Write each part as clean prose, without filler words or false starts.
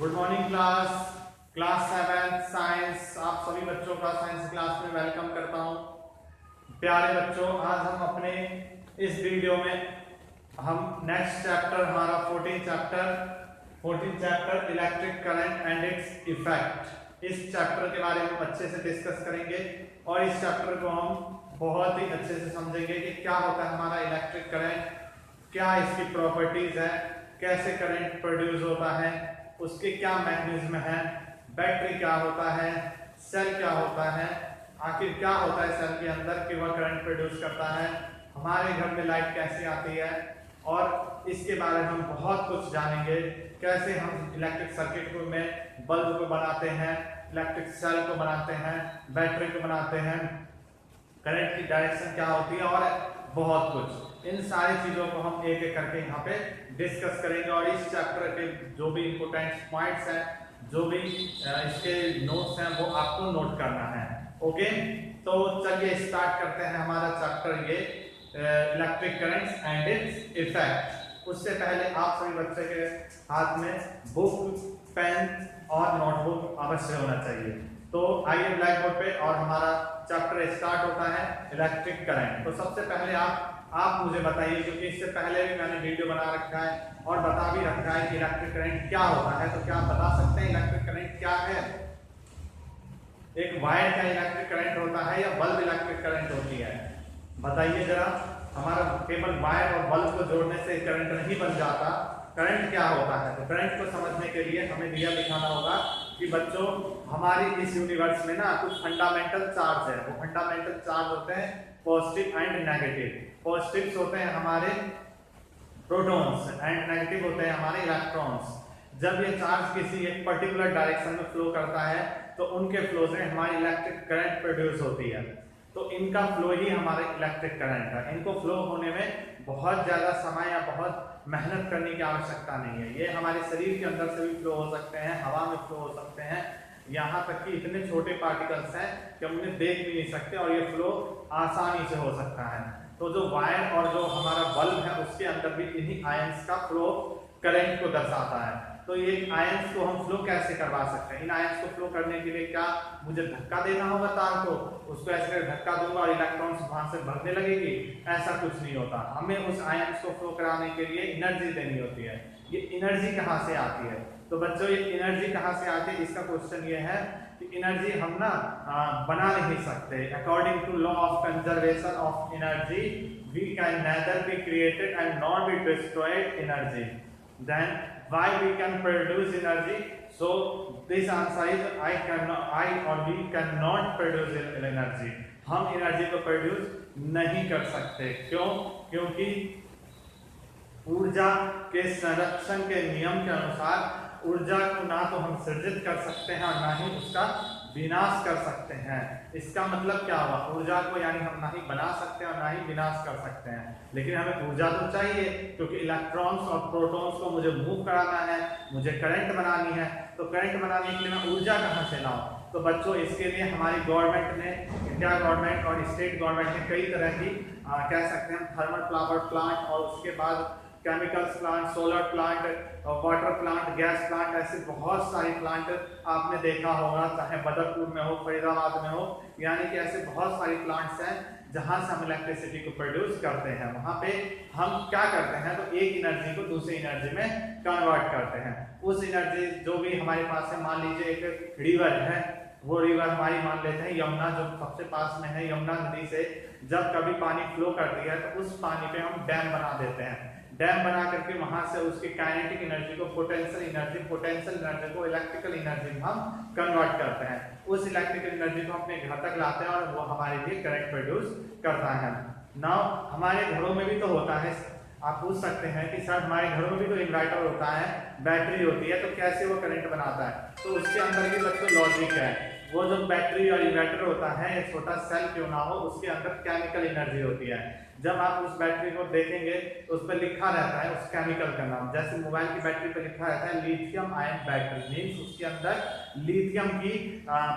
Good morning class 7 science. आप सभी बच्चों का साइंस क्लास में वेलकम करता हूं। प्यारे बच्चों, आज हम अपने इस वीडियो में हम नेक्स्ट चैप्टर हमारा 14 chapter electric current and its effect, इस चैप्टर के बारे में अच्छे से डिस्कस करेंगे और इस चैप्टर को हम बहुत ही अच्छे से समझेंगे कि क्या होता है हमारा इलेक्ट्रिक करंट, क्या इसकी प्रॉपर्टीज है, कैसे करंट प्रोड्यूस होता है, उसके क्या मैकेनिज्म है, बैटरी क्या होता है, सेल क्या होता है, आखिर क्या होता है सेल के अंदर कि वह करंट प्रोड्यूस करता है, हमारे घर में लाइट कैसे आती है, और इसके बारे में हम बहुत कुछ जानेंगे। कैसे हम इलेक्ट्रिक सर्किट को में बल्ब को बनाते हैं, इलेक्ट्रिक सेल को बनाते हैं, बैटरी को बनाते हैं, करंट की डायरेक्शन क्या होती है और बहुत कुछ। इन सारी चीजों को हम एक एक करके यहाँ पे डिस्कस करेंगे और इस चैप्टर के जो भी इंपोर्टेंट पॉइंट्स हैं, जो भी इसके नोट्स हैं, वो आपको नोट करना है। ओके, तो चलिए स्टार्ट करते हैं हमारा चैप्टर, ये electric currents and its effect. उससे पहले आप सभी बच्चे के हाथ में बुक, पेन और नोटबुक अवश्य होना चाहिए। तो आइए ब्लैक बोर्ड पे, और हमारा चैप्टर स्टार्ट होता है इलेक्ट्रिक करंट। तो सबसे पहले आप मुझे बताइए, क्योंकि इससे पहले भी मैंने वीडियो बना रखा है और बता भी रखा है कि इलेक्ट्रिक करंट क्या होता है। तो क्या आप बता सकते हैं इलेक्ट्रिक करंट क्या है? एक वायर का इलेक्ट्रिक करंट होता है या बल्ब इलेक्ट्रिक करंट होती है? बताइए जरा। हमारा केवल वायर और बल्ब को जोड़ने से करंट नहीं बन जाता। करंट क्या होता है? तो करंट को समझने के लिए हमें दिया दिखाना होगा कि बच्चों, हमारी इस यूनिवर्स में ना कुछ फंडामेंटल चार्ज है। वो फंडामेंटल चार्ज होते हैं पॉजिटिव एंड नेगेटिव। पॉजिटिव्स होते हैं हमारे प्रोटॉन्स एंड नेगेटिव होते हैं हमारे इलेक्ट्रॉन्स। जब ये चार्ज किसी एक पर्टिकुलर डायरेक्शन में फ्लो करता है तो उनके फ्लो से हमारी इलेक्ट्रिक करंट प्रोड्यूस होती है। तो इनका फ्लो ही हमारे इलेक्ट्रिक करंट है। इनको फ्लो होने में बहुत ज्यादा समय या बहुत मेहनत करने की आवश्यकता नहीं है। ये हमारे शरीर के अंदर से भी फ्लो हो सकते हैं, हवा में फ्लो हो सकते हैं, यहाँ तक कि इतने छोटे पार्टिकल्स हैं कि हम उन्हें देख भी नहीं सकते और ये फ्लो आसानी से हो सकता है। तो जो वायर और जो हमारा बल्ब है उसके अंदर भी इन्हीं आयंस का फ्लो करंट को दर्शाता है। तो ये आयंस को हम फ्लो कैसे करवा सकते हैं? इन आयंस को फ्लो करने के लिए क्या मुझे धक्का देना होगा तार को? उसको ऐसे धक्का दूंगा और इलेक्ट्रॉन्स वहां से भगने लगेगी? ऐसा कुछ नहीं होता। हमें उस आयंस को फ्लो कराने के लिए एनर्जी देनी होती है। ये एनर्जी कहाँ से आती है? तो बच्चों, ये एनर्जी कहाँ से आती है, इसका क्वेश्चन ये है कि एनर्जी हम ना बना नहीं सकते। According to law of conservation of energy we can neither be created and not be destroyed energy. Then why we can produce energy? So this answer is I or we cannot produce energy. हम energy को produce नहीं कर सकते। क्यों? क्योंकि ऊर्जा के संरक्षण के नियम के अनुसार ऊर्जा को ना तो हम सृजित कर सकते हैं और ना ही उसका विनाश कर सकते हैं। इसका मतलब क्या हुआ? ऊर्जा को यानी हम ना ही बना सकते हैं और ना ही विनाश कर सकते हैं, लेकिन हमें ऊर्जा तो चाहिए, क्योंकि इलेक्ट्रॉन्स और प्रोटॉन्स को मुझे मूव कराना है, मुझे करंट बनानी है। तो करंट बनाने के लिए मैं ऊर्जा कहाँ से लाऊं? तो बच्चों, इसके लिए हमारी गवर्नमेंट ने, इंडिया गवर्नमेंट और स्टेट गवर्नमेंट ने कई तरह की कह सकते हैं थर्मल पावर प्लांट और उसके बाद chemicals plant, solar plant, water plant, gas plant, ऐसे बहुत सारी प्लांट आपने देखा होगा, चाहे बदरपुर में हो, फरीदाबाद में हो, यानी कि ऐसे बहुत सारी प्लांट्स हैं जहां से हम इलेक्ट्रिसिटी को प्रोड्यूस करते हैं। वहां पे हम क्या करते हैं? तो एक एनर्जी को दूसरी एनर्जी में कन्वर्ट करते हैं। उस एनर्जी जो भी हमारे पास है, मान लीजिए एक रिवर है, वो रिवर हमारी मान लेते हैं यमुना, जो सबसे पास में है। यमुना नदी से जब कभी पानी फ्लो करती है तो उस पानी पे हम डैम बना देते हैं। डैम बना करके वहां से उसकी काइनेटिक एनर्जी को पोटेंशियल एनर्जी को इलेक्ट्रिकल एनर्जी में हम कन्वर्ट करते हैं। उस इलेक्ट्रिकल एनर्जी को अपने घर तक लाते हैं और वो हमारे लिए करंट प्रोड्यूस करता है। नाउ हमारे घरों में भी तो होता है। आप पूछ सकते हैं कि सर हमारे घरों में भी तो इन्वर्टर होता है, बैटरी होती है, तो कैसे वो करंट बनाता है? तो उसके अंदर भी बच्चों लॉजिक है। वो जो बैटरी और इन्वर्टर होता है, एक छोटा सेल क्यों ना हो, उसके अंदर केमिकल एनर्जी होती है। जब आप उस बैटरी को देखेंगे तो उस पर लिखा रहता है उस केमिकल का नाम। जैसे मोबाइल की बैटरी पर लिखा रहता है लिथियम आयन बैटरी, मीन्स उसके अंदर लिथियम की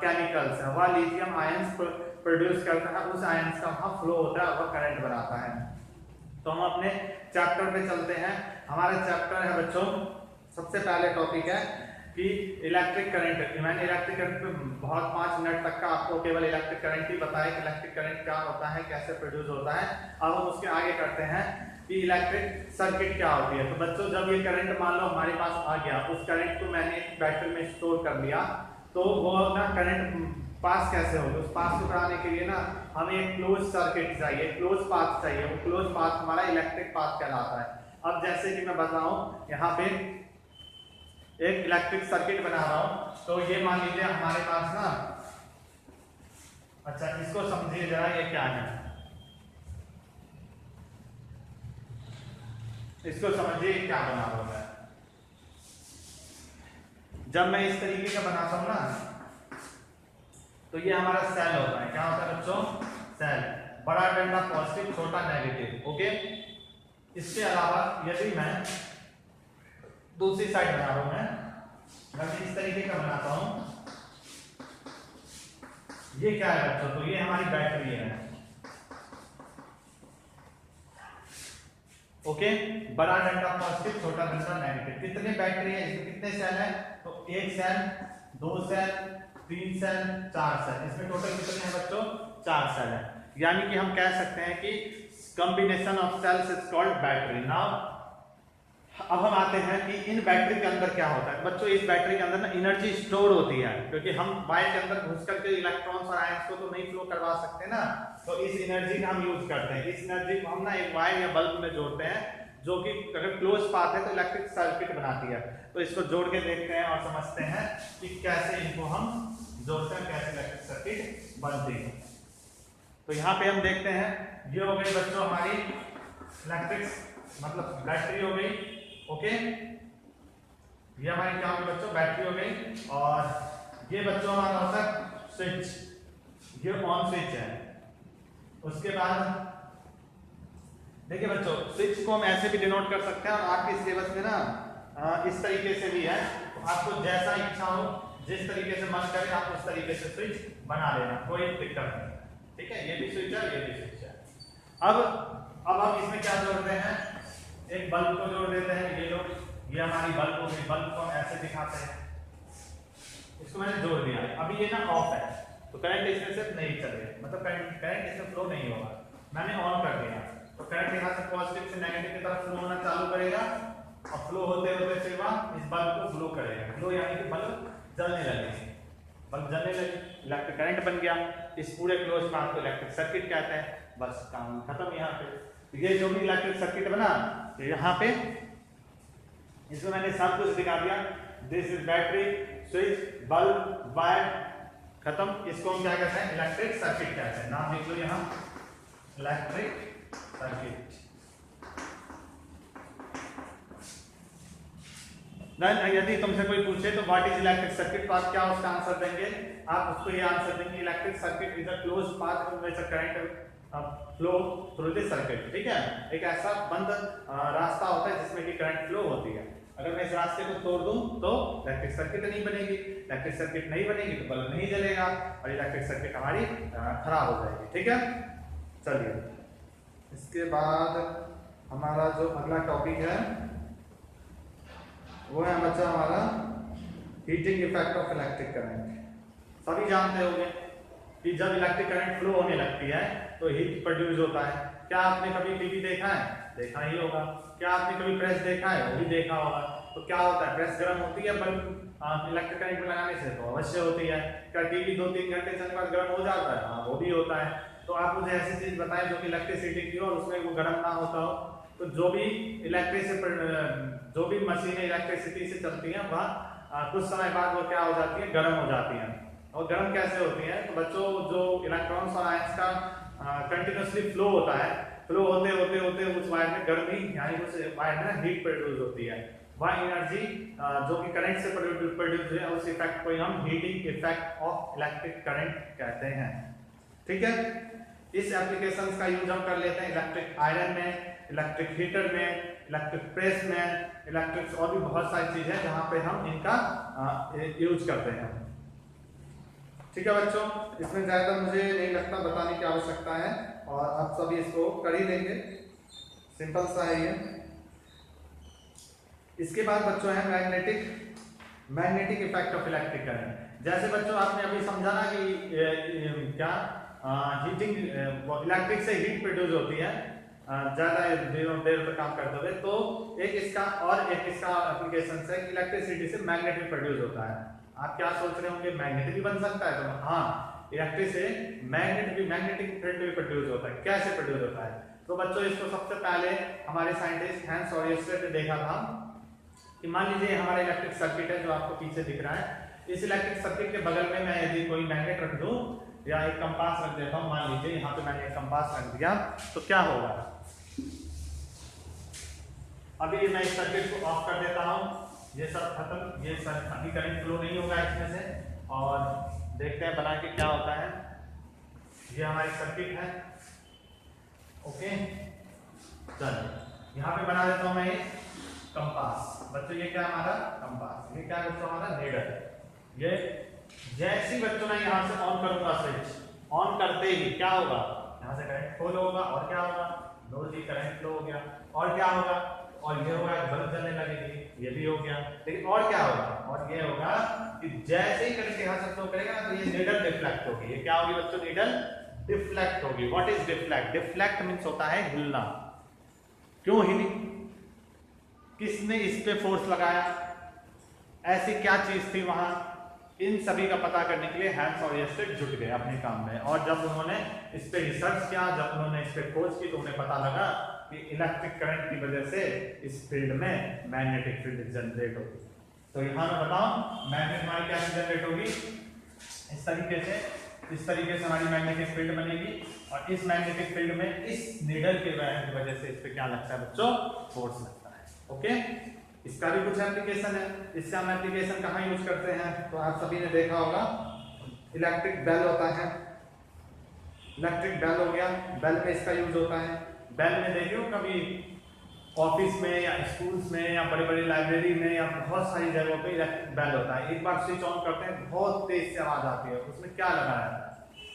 केमिकल्स है। वह लिथियम आयंस प्रोड्यूस करता है, उस आयंस का वहाँ फ्लो होता है, वह करंट बनाता है। तो हम अपने चैप्टर पे चलते हैं। हमारा चैप्टर है बच्चों, सबसे पहले टॉपिक है कि इलेक्ट्रिक करंट, मैंने इलेक्ट्रिक करंट पे बहुत 5 मिनट तक का आपको केवल इलेक्ट्रिक करंट ही बताया कि इलेक्ट्रिक करंट क्या होता है, कैसे प्रोड्यूस होता है। अब हम उसके आगे करते हैं कि इलेक्ट्रिक सर्किट क्या होती है। तो बच्चों जब ये करंट मान लो हमारे पास आ गया, उस करंट को मैंने बैटरी में स्टोर कर लिया, तो वो ना करंट पास कैसे होगा, उस पास को कराने के लिए ना हमें एक क्लोज सर्किट चाहिए, क्लोज पाथ चाहिए। वो क्लोज पाथ हमारा इलेक्ट्रिक पाथ कहलाता है। अब जैसे कि मैं बताऊं, यहाँ पे एक इलेक्ट्रिक सर्किट बना रहा हूं, तो ये मान लीजिए हमारे पास ना, अच्छा इसको समझिए जरा, ये क्या है, इसको समझिए क्या बना रहा हूं मैं। जब मैं इस तरीके का बनाता हूं ना, तो ये हमारा सेल होता है। क्या होता है बच्चों? सेल, बड़ा डंडा पॉजिटिव, छोटा नेगेटिव। ओके, इसके अलावा यदि मैं दूसरी साइड बना रहा हूं, मैं इस तरीके का बनाता हूं, ये क्या है बच्चों? तो ये हमारी बैटरी है। ओके, बड़ा डंडा पॉजिटिव, छोटा डंडा नेगेटिव। कितने बैटरी है इसमें, कितने सेल है? तो एक सेल, दो सेल, 3 सेल, 4 सेल। इसमें टोटल कितने हैं बच्चों? 4 सेल है। यानी कि हम कह सकते हैं कि combination of cells is called battery. Now अब हम आते हैं कि इन बैटरी के अंदर क्या होता है बच्चों। इस बैटरी के अंदर ना एनर्जी स्टोर होती है, क्योंकि हम वायर के अंदर घुस करके इलेक्ट्रॉन्स और आयंस को तो नहीं फ्लो करवा सकते ना, तो इस एनर्जी का हम यूज करते हैं। इस एनर्जी को हम ना एक वायर या बल्ब में जोड़ते हैं, जो कि अगर क्लोज पाथ है तो इलेक्ट्रिक सर्किट बनाती है। तो इसको जोड़ के देखते हैं और समझते हैं कि कैसे इनको हम जोड़ते हैं, कैसे इलेक्ट्रिक सर्किट बनती है। तो यहाँ पे हम देखते हैं, ये हो गई बच्चों हमारी इलेक्ट्रिक मतलब बैटरी हो गई। ओके, ये हमारी क्या होगी बच्चों? बैटरी हो गई। और ये बच्चों हमारा होता है स्विच, ये ऑन स्विच है। उसके बाद देखिए बच्चों, स्विच को हम ऐसे भी डिनोट कर सकते हैं, और आपके सिलेबस में ना इस तरीके से भी है। तो आपको जैसा इच्छा हो, जिस तरीके से मन करे, आप उस तरीके से स्विच बना लेना, कोई दिक्कत नहीं। ठीक है, ये भी स्विच है, ये भी स्विच है। अब हम इसमें क्या जोड़ते हैं? एक बल्ब को जोड़ देते हैं। ये लोग, ये हमारी बल्ब हो गई। बल्ब को हम ऐसे दिखाते हैं, इसको मैंने जोड़ दिया। अभी ये ना ऑफ है, तो करंट इसमें से नहीं चलेगा, मतलब करंट इसमें फ्लो नहीं होगा। मैंने ऑन कर दिया, तो करंट यहाँ से पॉजिटिव से नेगेटिव की तरफ फ्लो होना चालू करेगा, और फ्लो होते होते फिर वह इस बल्ब को फ्लो करेगा। फ्लो यानी कि बल्ब जलने लगेगा। बल्ब जलने लगे, इलेक्ट्रिक करंट बन गया। इस पूरे क्लोज पाथ को इलेक्ट्रिक सर्किट कहते हैं। बस काम खत्म। यहाँ पे ये जो भी इलेक्ट्रिक सर्किट बना, तो यहाँ पे इसमें मैंने सब कुछ दिखा दिया। This is battery, switch, bulb, wire, खत्म। इसको हम क्या कहते हैं? इलेक्ट्रिक सर्किट कहते हैं। नाम लिख लो यहाँ, इलेक्ट्रिक सर्किट। यदि तुमसे कोई पूछे तो व्हाट इज इलेक्ट्रिक सर्किट, तो आप क्या उसका आंसर देंगे? आप उसको ये आंसर देंगे, electric circuit is a close path in which current flow through this circuit. ठीक है, एक ऐसा बंद रास्ता होता है जिसमें कि करंट फ्लो होती है। अगर मैं इस रास्ते को तोड़ दूं तो इलेक्ट्रिक सर्किट नहीं बनेगी। इलेक्ट्रिक सर्किट नहीं बनेगी तो बल्ब नहीं जलेगा, और इलेक्ट्रिक सर्किट हमारी खराब हो जाएगी। ठीक है, चलिए इसके बाद हमारा जो अगला टॉपिक है वो है बच्चा हमारा heating effect of electric current. सभी जानते होंगे कि जब इलेक्ट्रिक करंट फ्लो होने लगती है तो हीट प्रोड्यूस होता है। क्या आपने कभी टीवी देखा है? देखा ही होगा। क्या आपने कभी प्रेस देखा है? वो भी देखा होगा। तो क्या होता है, प्रेस गर्म होती है बल्ब इलेक्ट्रिक करंट में लगाने से? तो अवश्य होती है। क्या टीवी 2-3 घंटे चलने के बाद गर्म हो जाता है? हाँ, वो भी होता है। तो आप मुझे ऐसी चीज बताएं जो कि इलेक्ट्रिसिटी की हो और उसमें वो गर्म ना होता हो। तो जो भी मशीनें इलेक्ट्रिसिटी से चलती हैं वह कुछ समय बाद वो क्या हो जाती है? गर्म हो जाती हैं। और गर्म कैसे होती है? तो बच्चों, जो इलेक्ट्रॉन्स और आयंस का कंटिन्यूसली फ्लो होता है, फ्लो होते होते होते उस वायर में गर्मी यानी उस वायर में हीट प्रोड्यूस होती है। वह एनर्जी जो कि करंट से प्रोड्यूस है, उस इफेक्ट को हम heating effect of electric current कहते हैं। ठीक है, इस एप्लीकेशंस का यूज हम कर लेते हैं इलेक्ट्रिक आयरन में, इलेक्ट्रिक हीटर में, इलेक्ट्रिक प्रेस में, इलेक्ट्रिक और भी बहुत सारी चीजें हैं जहां पे हम इनका यूज करते हैं। ठीक है बच्चों, इसमें ज्यादा मुझे नहीं लगता बताने की आवश्यकता है, और आप सभी इसको कर ही लेंगे। सिंपल सा है ये। इसके बाद बच्चों है magnetic magnetic effect of electric current. जैसे बच्चों आपने अभी समझा ना कि क्या हीटिंग इलेक्ट्रिक से हीट प्रोड्यूस होती है ज्यादा देर तक काम करते हुए, तो एक इसका एप्लीकेशन है कि इलेक्ट्रिसिटी से मैग्नेट भी प्रोड्यूस होता है। आप क्या सोच रहे होंगे, मैग्नेट भी बन सकता है? तो हाँ, इलेक्ट्रिक से मैग्नेटिक फील्ड भी प्रोड्यूस होता है। कैसे प्रोड्यूस होता है? तो बच्चों इसको सबसे पहले हमारे साइंटिस्ट हैंस ओरिस्टेड ने देखा था कि मान लीजिए हमारा इलेक्ट्रिक सर्किट है जो आपको पीछे दिख रहा है। इस इलेक्ट्रिक सर्किट के बगल में मैं यदि कोई मैग्नेट रख दूं या एक कंपास रख देता हूं, मान लीजिए यहाँ पे मैंने एक कंपास रख दिया, तो क्या होगा? अभी मैं इस सर्किट को ऑफ कर देता हूं, ये सब खत्म, ये सब अभी करंट फ्लो नहीं होगा इसमें से, और देखते हैं बना के क्या होता है। ये हमारी सर्किट है, ओके। चलिए यहाँ पे बना देता हूं मैं एक कंपास। बच्चों ये क्या हमारा कंपास, ये क्या बच्चों हमारा नीडल। ये जैसे ही बच्चों मैं यहाँ से ऑन करूंगा स्विच, ऑन करते ही क्या होगा? यहाँ से करंट फ्लो होगा, और क्या होगा? लो जी, करंट फ्लो हो गया, और क्या होगा? और ये होगा बल्ब जलने लगेगी, ये भी हो गया। लेकिन और क्या होगा? और ये होगा कि जैसे ही करंट यहाँ से फ्लो करेगा ना, तो ये नीडल डिफ्लेक्ट होगी। ये क्या होगी बच्चों? नीडल डिफ्लेक्ट होगी। What is deflect? Deflect means होता है हिलना। क्यों हिली? किसने इस पे फोर्स लगाया? ऐसी क्या चीज थी वहां? इन सभी का पता करने के लिए हैंस ओरिस्टेड जुट गए अपने काम में, और जब उन्होंने इस पे रिसर्च किया, जब उन्होंने इस पे खोज की, तो उन्हें पता लगा कि इलेक्ट्रिक करंट की वजह से इस फील्ड में मैग्नेटिक फील्ड जनरेट होगी। तो यहाँ मैं बताऊं मैग्नेट हमारी क्या जनरेट होगी? इस तरीके से हमारी मैग्नेटिक फील्ड बनेगी, और इस मैग्नेटिक फील्ड में इस नीडल के वजह से इस पे क्या लगता है बच्चों? फोर्स लगता है, ओके। इसका भी कुछ एप्लीकेशन है। इसका हम एप्लीकेशन कहाँ यूज करते हैं? तो आप सभी ने देखा होगा, इलेक्ट्रिक बेल होता है, इलेक्ट्रिक बेल हो गया, बेल में इसका यूज होता है। बेल में देखियो कभी ऑफिस में या स्कूल्स में या बड़ी बड़ी लाइब्रेरी में या बहुत सारी जगहों पे इलेक्ट्रिक बेल होता है। एक बार स्विच ऑन करते हैं, बहुत तेज से आवाज आती है। उसमें क्या लगा है?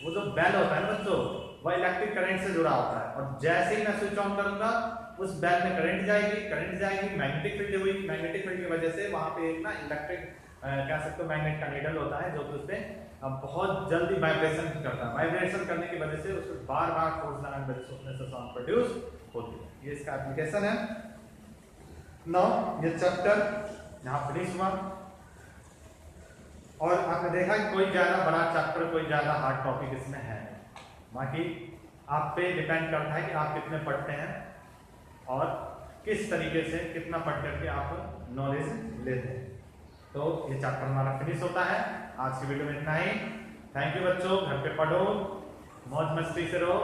वो जो बेल होता है ना बच्चों, वह इलेक्ट्रिक करंट से जुड़ा होता है, और जैसे ही मैं स्विच ऑन करूंगा उस बेल में करंट जाएगी, मैग्नेटिक फील्ड हुई, मैग्नेटिक फील्ड की वजह से वहां पे एक ना इलेक्ट्रिक कह सकते हो मैग्नेट का नीडल होता है, जो कि उसपे बहुत जल्दी वाइब्रेशन करता है। वाइब्रेशन करने की वजह से उसको बार बार फोर्स लगाने की वजह से उसमें से साउंड प्रोड्यूस होती है। ये इसका एप्लीकेशन है। नाउ ये चैप्टर यहाँ फिनिश हुआ, और आपने देखा कि कोई ज्यादा बड़ा चैप्टर, कोई ज्यादा हार्ड टॉपिक इसमें है। बाकी आप पे डिपेंड करता है कि आप कितने पढ़ते हैं और किस तरीके से कितना पढ़ करके आप नॉलेज लेते हैं। तो ये चैप्टर हमारा फिनिश होता है। आज की वीडियो में इतना ही। थैंक यू बच्चों, घर पे पढ़ो, मौज मस्ती से रहो।